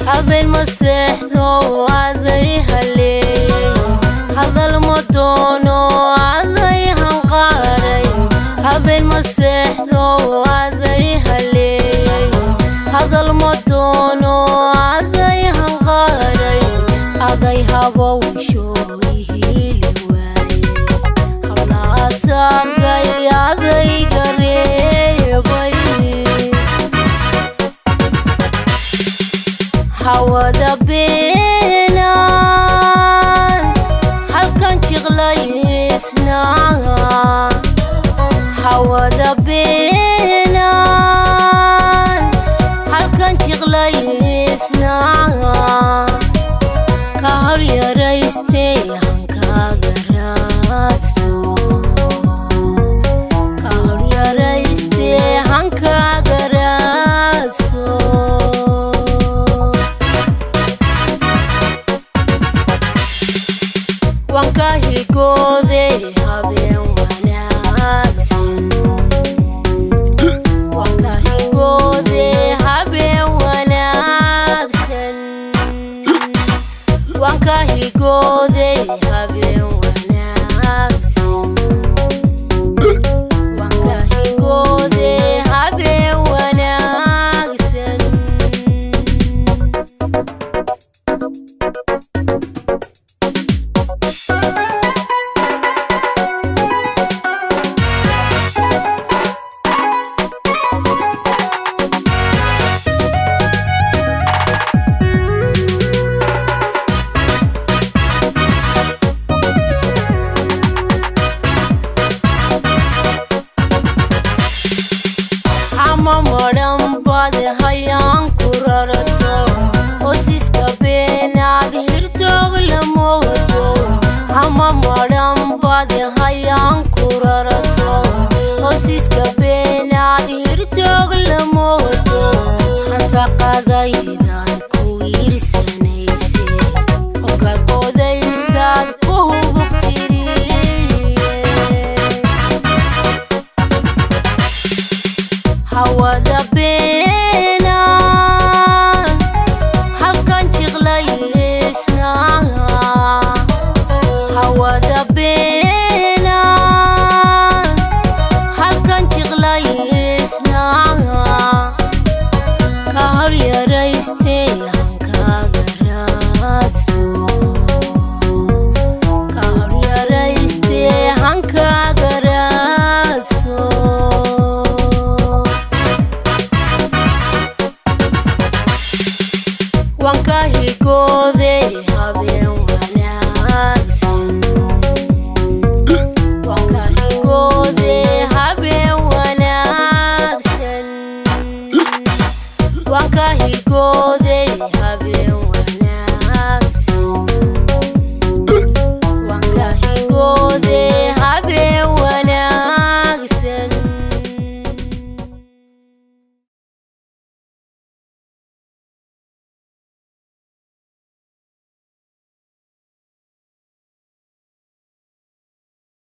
habeen ma seexdo aday halleey hadal ma doono aday hanqaaray habeen ma seexdo aday halleey hadal ma doono aday hanqaaray aday habowsho ihili waaye hablaasagay aday gareebay hawada beenan halkan jiqlaysnaa hawada beenan halkan jiqlaysnaa ka hor yaraystay hankaaga raadso ka hor yaraystay hankaaga raadso wanka higoode habeen wanaagsan wanka higoode habeen wanaagsan wanka higoode habeen wanaagsan wanka higoode habeen wanaagsan mamadhan baad hayaan ku rarato hosiska beenaad hirtoog la moodo hamamadhan baad hayaan ku rarato hosiska beenaad hirtoog la moodo hanta qaday